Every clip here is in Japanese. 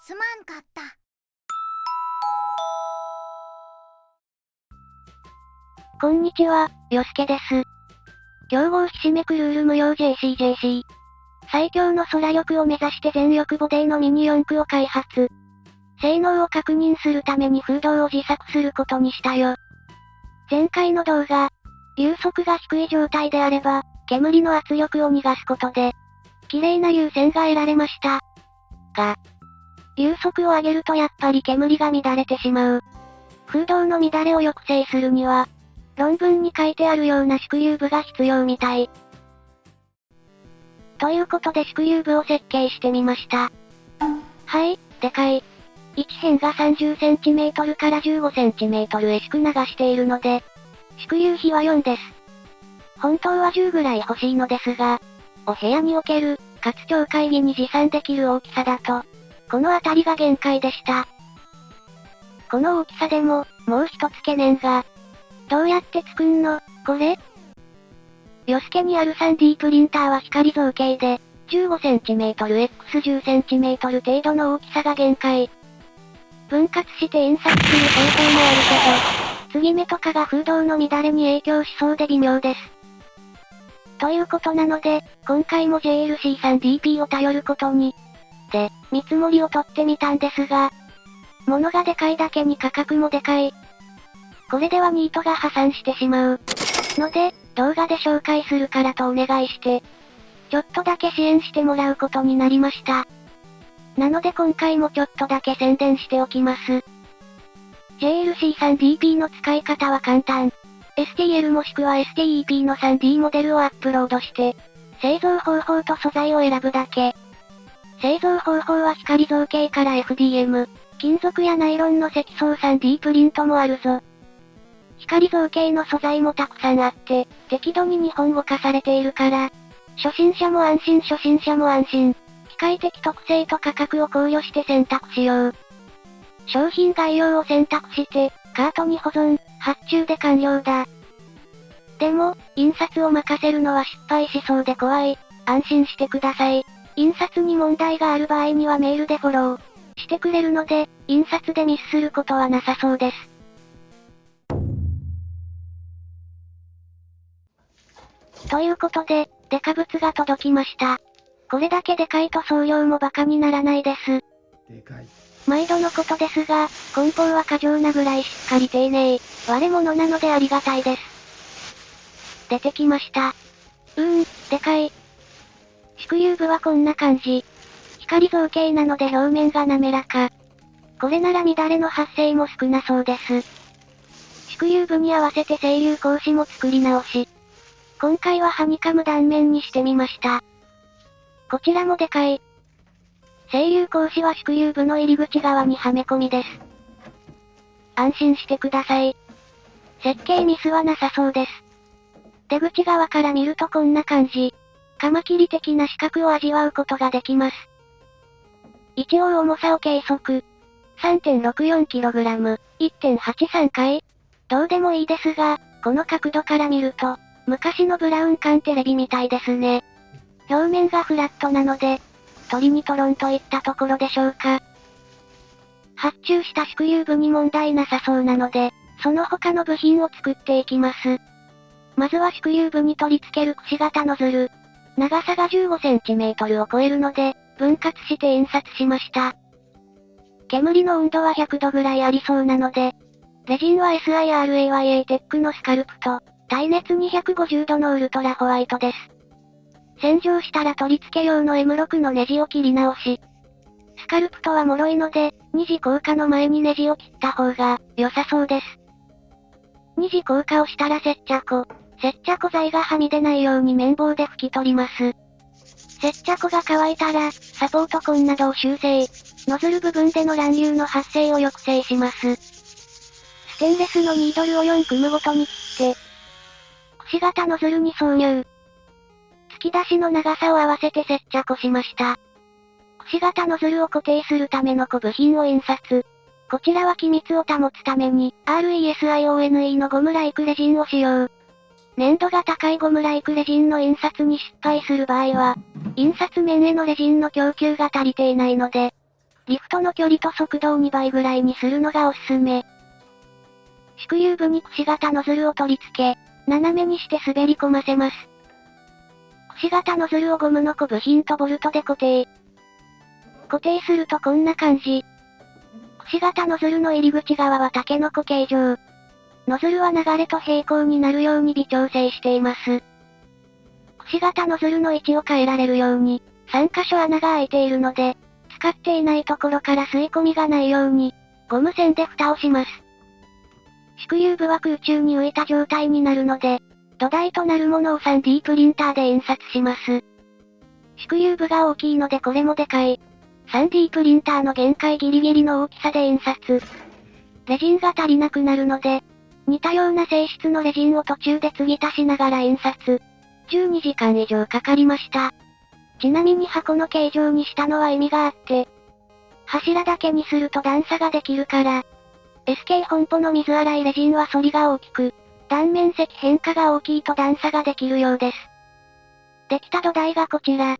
すまんかった。こんにちは、よすけです。競合ひしめくルール無用 JCJC。最強の空力を目指して全力ボディのミニ四駆を開発。性能を確認するために風洞を自作することにしたよ。前回の動画、流速が低い状態であれば、煙の圧力を逃がすことで、綺麗な流線が得られました。が、流速を上げるとやっぱり煙が乱れてしまう。風洞の乱れを抑制するには、論文に書いてあるようなスクリューブが必要みたい。ということでスクリューブを設計してみました。はい、でかい。1辺が 30cm から 15cm へしく流しているので、スクリュー比は4です。本当は10ぐらい欲しいのですが、お部屋における、かつ超会議に持参できる大きさだと、この辺りが限界でした。この大きさでも、もう一つ懸念が。どうやって作んの、これ？ヨスケにある 3D プリンターは光造形で、15cm×10cm 程度の大きさが限界。分割して印刷する方法もあるけど、継ぎ目とかが風洞の乱れに影響しそうで微妙です。ということなので、今回も JLC3DP を頼ることに。で、見積もりを取ってみたんですが、物がでかいだけに価格もでかい。これではニートが破産してしまう。ので、動画で紹介するからとお願いして、ちょっとだけ支援してもらうことになりました。なので今回もちょっとだけ宣伝しておきます。JLC3DP の使い方は簡単。STL もしくは STEP の 3D モデルをアップロードして、製造方法と素材を選ぶだけ。製造方法は光造形から FDM、金属やナイロンの積層 3D プリントもあるぞ。光造形の素材もたくさんあって、適度に日本語化されているから、初心者も安心。機械的特性と価格を考慮して選択しよう。商品概要を選択して、カートに保存、発注で完了だ。でも、印刷を任せるのは失敗しそうで怖い。安心してください。印刷に問題がある場合にはメールでフォローしてくれるので、印刷でミスすることはなさそうです。ということで、デカ物が届きました。これだけでかいと送料もバカにならないです。でかい。毎度のことですが、梱包は過剰なぐらいしっかり丁寧、割れ物なのでありがたいです。出てきました。でかい。スクリューブはこんな感じ。光造形なので表面が滑らか。これなら乱れの発生も少なそうです。スクリューブに合わせて整粒格子も作り直し。今回はハニカム断面にしてみました。こちらもでかい。整粒格子はスクリューブの入り口側にはめ込みです。安心してください。設計ミスはなさそうです。出口側から見るとこんな感じ。カマキリ的な視覚を味わうことができます。一応重さを計測。3.64kg、1.83 回。どうでもいいですが、この角度から見ると、昔のブラウン管テレビみたいですね。表面がフラットなので、鳥にトロンといったところでしょうか。発注したスクリューブに問題なさそうなので、その他の部品を作っていきます。まずはスクリューブに取り付けるくし形ノズル。長さが 15cm を超えるので、分割して印刷しました。煙の温度は100度ぐらいありそうなので、レジンは SIRAYA テックのスカルプと、耐熱250度のウルトラホワイトです。洗浄したら取り付け用の M6 のネジを切り直し。スカルプとは脆いので、二次硬化の前にネジを切った方が良さそうです。二次硬化をしたら接着剤がはみ出ないように綿棒で拭き取ります。接着が乾いたら、サポート痕などを修正。ノズル部分での乱流の発生を抑制します。ステンレスのニードルを4組ごとに切って、くし形ノズルに挿入。突き出しの長さを合わせて接着しました。くし形ノズルを固定するための小部品を印刷。こちらは気密を保つために、RESIONE のゴムライクレジンを使用。粘度が高いゴムライクレジンの印刷に失敗する場合は、印刷面へのレジンの供給が足りていないので、リフトの距離と速度を2倍ぐらいにするのがおすすめ。縮流部に櫛型ノズルを取り付け、斜めにして滑り込ませます。櫛型ノズルをゴムの子部品とボルトで固定。固定するとこんな感じ。櫛型ノズルの入り口側はタケノコ形状。ノズルは流れと平行になるように微調整しています。櫛型ノズルの位置を変えられるように、3箇所穴が開いているので、使っていないところから吸い込みがないように、ゴム栓で蓋をします。縮流部は空中に浮いた状態になるので、土台となるものを 3D プリンターで印刷します。縮流部が大きいのでこれもでかい。3D プリンターの限界ギリギリの大きさで印刷。レジンが足りなくなるので、似たような性質のレジンを途中で継ぎ足しながら印刷。12時間以上かかりました。ちなみに箱の形状にしたのは意味があって、柱だけにすると段差ができるから。SK 本舗の水洗いレジンは反りが大きく、断面積変化が大きいと段差ができるようです。できた土台がこちら。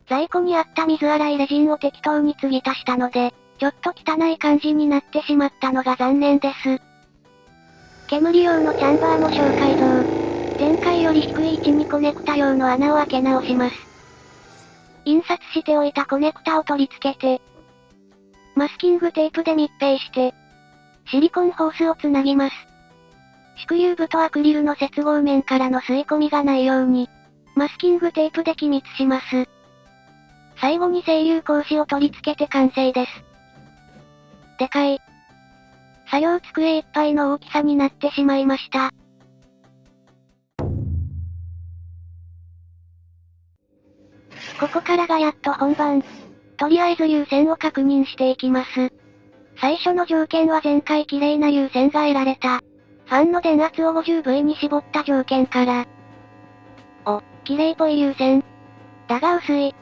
在庫にあった水洗いレジンを適当に継ぎ足したので、ちょっと汚い感じになってしまったのが残念です。煙用のチャンバーも小改造。前回より低い位置にコネクタ用の穴を開け直します。印刷しておいたコネクタを取り付けて、マスキングテープで密閉して、シリコンホースをつなぎます。縮流部とアクリルの接合面からの吸い込みがないように、マスキングテープで気密します。最後に整流格子を取り付けて完成です。でかい。作業机いっぱいの大きさになってしまいました。ここからがやっと本番。とりあえず優先を確認していきます。最初の条件は前回綺麗な優先が得られた。ファンの電圧を 50V に絞った条件から。綺麗っぽい優先。だが薄い。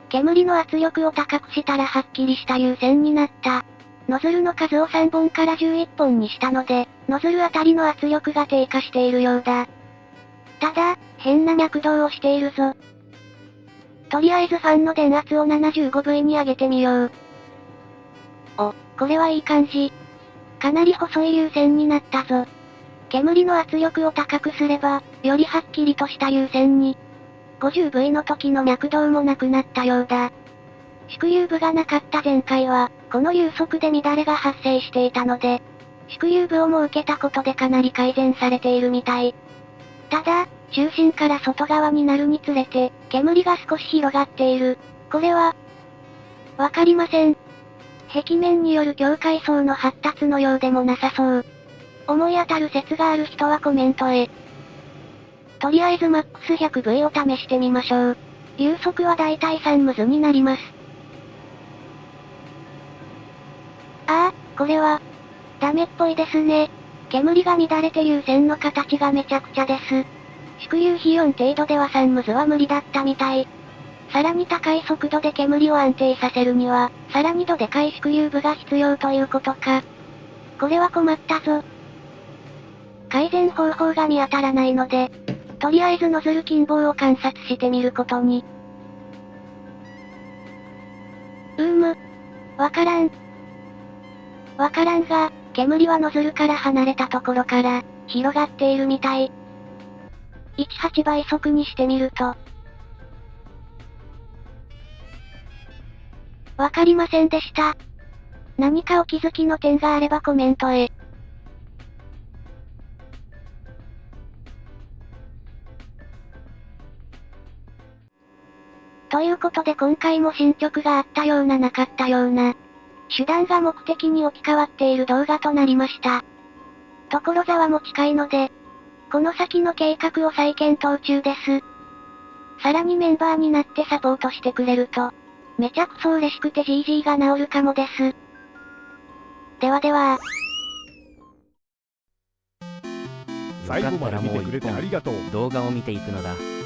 煙の圧力を高くしたらはっきりした優先になった。ノズルの数を3本から11本にしたので、ノズルあたりの圧力が低下しているようだ。ただ、変な脈動をしているぞ。とりあえずファンの電圧を 75V に上げてみよう。これはいい感じ。かなり細い優先になったぞ。煙の圧力を高くすれば、よりはっきりとした優先に。50V の時の脈動もなくなったようだ。縮流部がなかった前回は、この流速で乱れが発生していたので、縮流部を設けたことでかなり改善されているみたい。ただ、中心から外側になるにつれて、煙が少し広がっている。これは、わかりません。壁面による境界層の発達のようでもなさそう。思い当たる説がある人はコメントへ。とりあえず MAX100V を試してみましょう。流速はだいたい3ムズになります。これは、ダメっぽいですね。煙が乱れて優先の形がめちゃくちゃです。縮流比4程度では3ムズは無理だったみたい。さらに高い速度で煙を安定させるには、さらに度でかい縮流部が必要ということか。これは困ったぞ。改善方法が見当たらないので、とりあえずノズル近傍を観察してみることに。わからん。わからんが、煙はノズルから離れたところから、広がっているみたい。18倍速にしてみると。わかりませんでした。何かお気づきの点があればコメントへ。ということで今回も進捗があったようななかったような、手段が目的に置き換わっている動画となりました。所沢も近いので、この先の計画を再検討中です。さらにメンバーになってサポートしてくれると、めちゃくそ嬉しくて GG が治るかもです。ではでは。最後まで見てくれてありがとう。動画を見ていくのだ。